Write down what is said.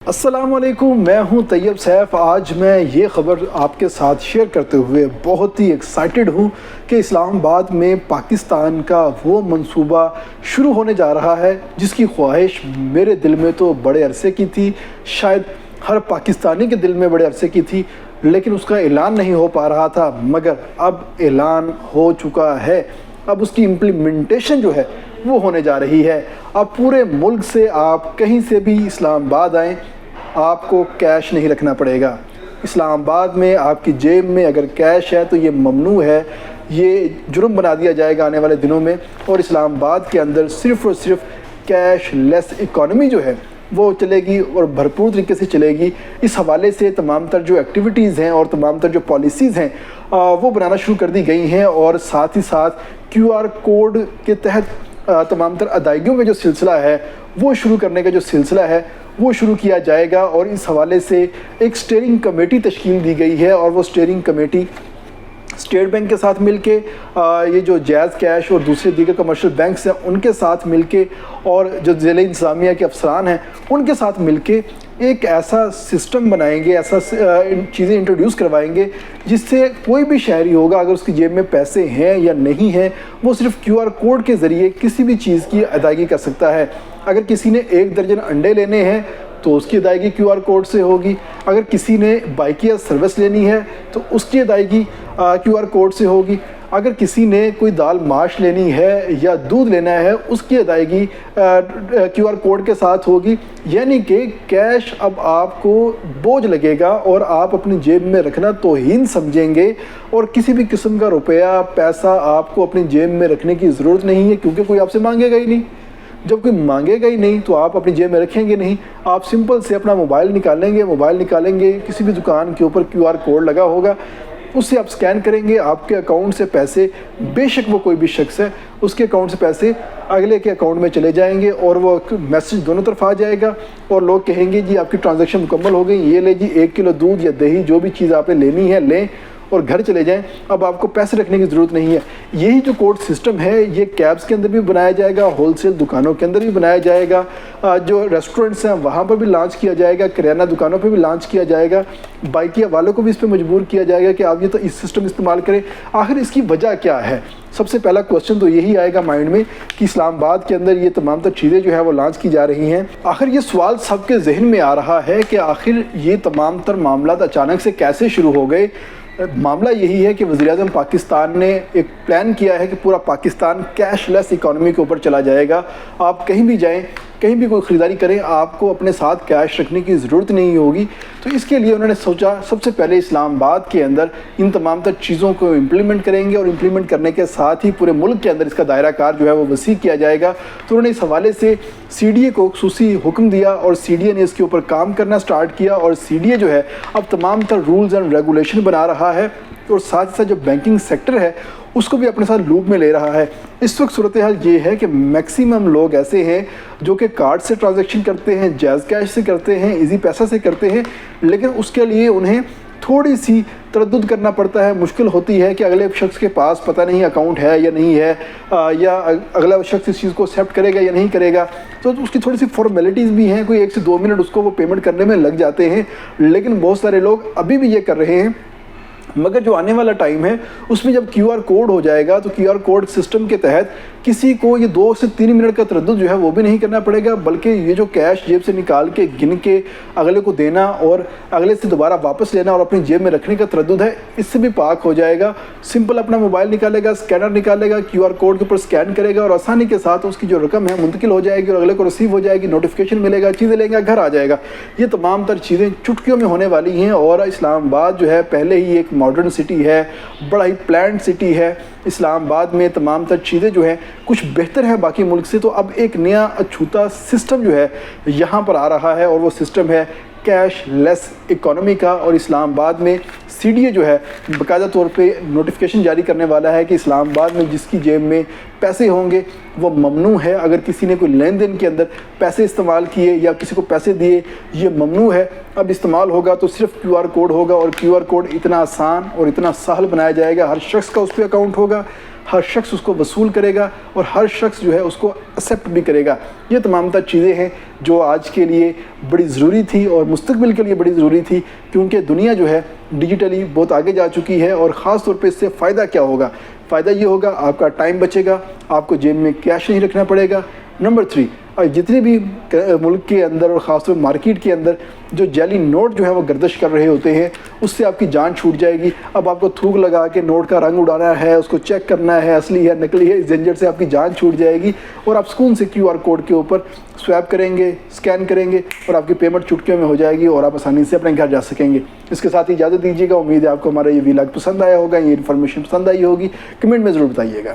السلام علیکم، میں ہوں طیب سیف۔ آج میں یہ خبر آپ کے ساتھ شیئر کرتے ہوئے بہت ہی ایکسائٹڈ ہوں کہ اسلام آباد میں پاکستان کا وہ منصوبہ شروع ہونے جا رہا ہے جس کی خواہش میرے دل میں تو بڑے عرصے کی تھی، شاید ہر پاکستانی کے دل میں بڑے عرصے کی تھی، لیکن اس کا اعلان نہیں ہو پا رہا تھا، مگر اب اعلان ہو چکا ہے۔ اب اس کی امپلیمنٹیشن جو ہے وہ ہونے جا رہی ہے۔ اب پورے ملک سے آپ کہیں سے بھی اسلام آباد آئیں، آپ کو کیش نہیں رکھنا پڑے گا۔ اسلام آباد میں آپ کی جیب میں اگر کیش ہے تو یہ ممنوع ہے، یہ جرم بنا دیا جائے گا آنے والے دنوں میں، اور اسلام آباد کے اندر صرف اور صرف کیش لیس اکانومی جو ہے وہ چلے گی اور بھرپور طریقے سے چلے گی۔ اس حوالے سے تمام تر جو ایکٹیویٹیز ہیں اور تمام تر جو پالیسیز ہیں وہ بنانا شروع کر دی گئی ہیں، اور ساتھ ہی ساتھ کیو آر کوڈ کے تحت تمام تر ادائیگیوں کا جو سلسلہ ہے وہ شروع کرنے کا جو سلسلہ ہے وہ شروع کیا جائے گا۔ اور اس حوالے سے ایک اسٹیئرنگ کمیٹی تشکیل دی گئی ہے، اور وہ اسٹیئرنگ کمیٹی اسٹیٹ بینک کے ساتھ مل کے، یہ جو جائز کیش اور دوسرے دیگر کمرشل بینکس ہیں ان کے ساتھ مل کے، اور جو ضلع انتظامیہ کے افسران ہیں ان کے ساتھ مل کے ایک ایسا سسٹم بنائیں گے، ایسا چیزیں انٹروڈیوس کروائیں گے جس سے کوئی بھی شہری ہوگا اگر اس کی جیب میں پیسے ہیں یا نہیں ہیں، وہ صرف کیو آر کوڈ کے ذریعے کسی بھی چیز کی ادائیگی کر سکتا ہے۔ اگر کسی نے 1 درجن انڈے لینے ہیں تو اس کی ادائیگی کیو آر کوڈ سے ہوگی، اگر کسی نے بائکیا سروس لینی ہے تو اس کی ادائیگی کیو آر کوڈ سے ہوگی، اگر کسی نے کوئی دال ماش لینی ہے یا دودھ لینا ہے اس کی ادائیگی کیو آر کوڈ کے ساتھ ہوگی۔ یعنی کہ کیش اب آپ کو بوجھ لگے گا اور آپ اپنی جیب میں رکھنا توہین سمجھیں گے، اور کسی بھی قسم کا روپیہ پیسہ آپ کو اپنی جیب میں رکھنے کی ضرورت نہیں ہے، کیونکہ کوئی آپ سے مانگے گا ہی نہیں۔ جب کوئی مانگے گا ہی نہیں تو آپ اپنی جیب میں رکھیں گے نہیں، آپ سمپل سے اپنا موبائل نکالیں گے، کسی بھی دکان کے اوپر کیو آر کوڈ لگا ہوگا، اس سے آپ سکین کریں گے، آپ کے اکاؤنٹ سے پیسے، بے شک وہ کوئی بھی شخص ہے، اس کے اکاؤنٹ سے پیسے اگلے کے اکاؤنٹ میں چلے جائیں گے، اور وہ میسج دونوں طرف آ جائے گا، اور لوگ کہیں گے جی آپ کی ٹرانزیکشن مکمل ہو گئی، یہ لے جی 1 کلو دودھ یا دہی جو بھی چیز آپ نے لینی ہے لیں اور گھر چلے جائیں۔ اب آپ کو پیسے رکھنے کی ضرورت نہیں ہے۔ یہی جو کوڈ سسٹم ہے یہ کیبز کے اندر بھی بنایا جائے گا، ہول سیل دکانوں کے اندر بھی بنایا جائے گا، جو ریسٹورنٹس ہیں وہاں پر بھی لانچ کیا جائے گا، کریانہ دکانوں پہ بھی لانچ کیا جائے گا، بائکیا والوں کو بھی اس پہ مجبور کیا جائے گا کہ آپ یہ تو اس سسٹم استعمال کریں۔ آخر اس کی وجہ کیا ہے؟ سب سے پہلا کوسچن تو یہی آئے گا مائنڈ میں کہ اسلام آباد کے اندر یہ تمام تر چیزیں جو ہے وہ لانچ کی جا رہی ہیں۔ آخر یہ سوال سب کے ذہن میں آ رہا ہے کہ آخر یہ تمام تر معاملات اچانک سے کیسے شروع ہو گئے؟ معاملہ یہی ہے کہ وزیراعظم پاکستان نے ایک پلان کیا ہے کہ پورا پاکستان کیش لیس اکانومی کے اوپر چلا جائے گا۔ آپ کہیں بھی جائیں، کہیں بھی کوئی خریداری کریں، آپ کو اپنے ساتھ کیش رکھنے کی ضرورت نہیں ہوگی۔ تو اس کے لیے انہوں نے سوچا سب سے پہلے اسلام آباد کے اندر ان تمام تر چیزوں کو امپلیمنٹ کریں گے، اور امپلیمنٹ کرنے کے ساتھ ہی پورے ملک کے اندر اس کا دائرہ کار جو ہے وہ وسیع کیا جائے گا۔ تو انہوں نے اس حوالے سے سی ڈی اے کو خصوصی حکم دیا، اور سی ڈی اے نے اس کے اوپر کام کرنا سٹارٹ کیا، اور سی ڈی اے جو ہے اب تمام تر رولز اینڈ ریگولیشن بنا رہا ہے، اور ساتھ ساتھ جو بینکنگ سیکٹر ہے اس کو بھی اپنے ساتھ لوپ میں لے رہا ہے۔ اس وقت صورتحال یہ ہے کہ میکسیمم لوگ ایسے ہیں جو کہ کارڈ سے ٹرانزیکشن کرتے ہیں، جائز کیش سے کرتے ہیں، ایزی پیسہ سے کرتے ہیں، لیکن اس کے لیے انہیں تھوڑی سی تردد کرنا پڑتا ہے، مشکل ہوتی ہے کہ اگلے شخص کے پاس پتہ نہیں اکاؤنٹ ہے یا نہیں ہے، یا اگلا شخص اس چیز کو ایکسیپٹ کرے گا یا نہیں کرے گا۔ تو اس کی تھوڑی سی فارمیلٹیز بھی ہیں، کوئی 1 سے 2 منٹ اس کو وہ پیمنٹ کرنے میں لگ جاتے ہیں، لیکن بہت سارے لوگ ابھی بھی یہ کر رہے ہیں۔ مگر جو آنے والا ٹائم ہے اس میں جب کیو آر کوڈ ہو جائے گا تو کیو آر کوڈ سسٹم کے تحت کسی کو یہ 2 سے 3 منٹ کا تردد جو ہے وہ بھی نہیں کرنا پڑے گا، بلکہ یہ جو کیش جیب سے نکال کے گن کے اگلے کو دینا اور اگلے سے دوبارہ واپس لینا اور اپنی جیب میں رکھنے کا تردد ہے، اس سے بھی پاک ہو جائے گا۔ سمپل اپنا موبائل نکالے گا، اسکینر نکالے گا، کیو آر کوڈ کے اوپر اسکین کرے گا، اور آسانی کے ساتھ اس کی جو رقم ہے منتقل ہو جائے گی، اور اگلے کو ریسیو ہو جائے گی، نوٹیفیکیشن ملے گا، چیزیں لیں گا، گھر آ جائے گا۔ یہ تمام تر چیزیں چٹکیوں میں ہونے والی ہیں، اور اسلام آباد جو ہے پہلے ہی ایک ماڈرن سٹی ہے، بڑا ہی پلانڈ سٹی ہے۔ اسلام آباد میں تمام تر چیزیں جو ہیں کچھ بہتر ہیں باقی ملک سے، تو اب ایک نیا اچھوتا سسٹم جو ہے یہاں پر آ رہا ہے، اور وہ سسٹم ہے کیش لیس اکانومی کا۔ اور اسلام آباد میں سی ڈی اے جو ہے باقاعدہ طور پہ نوٹیفیکیشن جاری کرنے والا ہے کہ اسلام آباد میں جس کی جیب میں پیسے ہوں گے وہ ممنوع ہے، اگر کسی نے کوئی لین دین کے اندر پیسے استعمال کیے یا کسی کو پیسے دیے یہ ممنوع ہے۔ اب استعمال ہوگا تو صرف کیو آر کوڈ ہوگا، اور کیو آر کوڈ اتنا آسان اور اتنا سہل بنایا جائے گا، ہر شخص کا اس پہ اکاؤنٹ ہوگا، ہر شخص اس کو وصول کرے گا اور ہر شخص جو ہے اس کو ایکسیپٹ بھی کرے گا۔ یہ تمام تر چیزیں ہیں جو آج کے لیے بڑی ضروری تھی اور مستقبل کے لیے بڑی ضروری تھی، کیونکہ دنیا جو ہے ڈیجیٹلی بہت آگے جا چکی ہے، اور خاص طور پہ اس سے فائدہ کیا ہوگا؟ فائدہ یہ ہوگا آپ کا ٹائم بچے گا، آپ کو جیب میں کیش نہیں رکھنا پڑے گا۔ نمبر 3، جتنے بھی ملک کے اندر اور خاص طور پہ مارکیٹ کے اندر جو جعلی نوٹ جو ہے وہ گردش کر رہے ہوتے ہیں، اس سے آپ کی جان چھوٹ جائے گی۔ اب آپ کو تھوک لگا کے نوٹ کا رنگ اڑانا ہے، اس کو چیک کرنا ہے اصلی ہے نقلی ہے، اس جھنجھٹ سے آپ کی جان چھوٹ جائے گی، اور آپ سکون سے QR کوڈ کے اوپر سویپ کریں گے، اسکین کریں گے، اور آپ کی پیمنٹ چٹکیوں میں ہو جائے گی اور آپ آسانی سے اپنے گھر جا سکیں گے۔ اس کے ساتھ ہی اجازت دیجیے گا۔ امید ہے آپ کو ہمارا یہ ولاگ پسند آیا ہوگا، یہ انفارمیشن پسند آئی ہوگی۔ کمنٹ میں ضرور بتائیے گا۔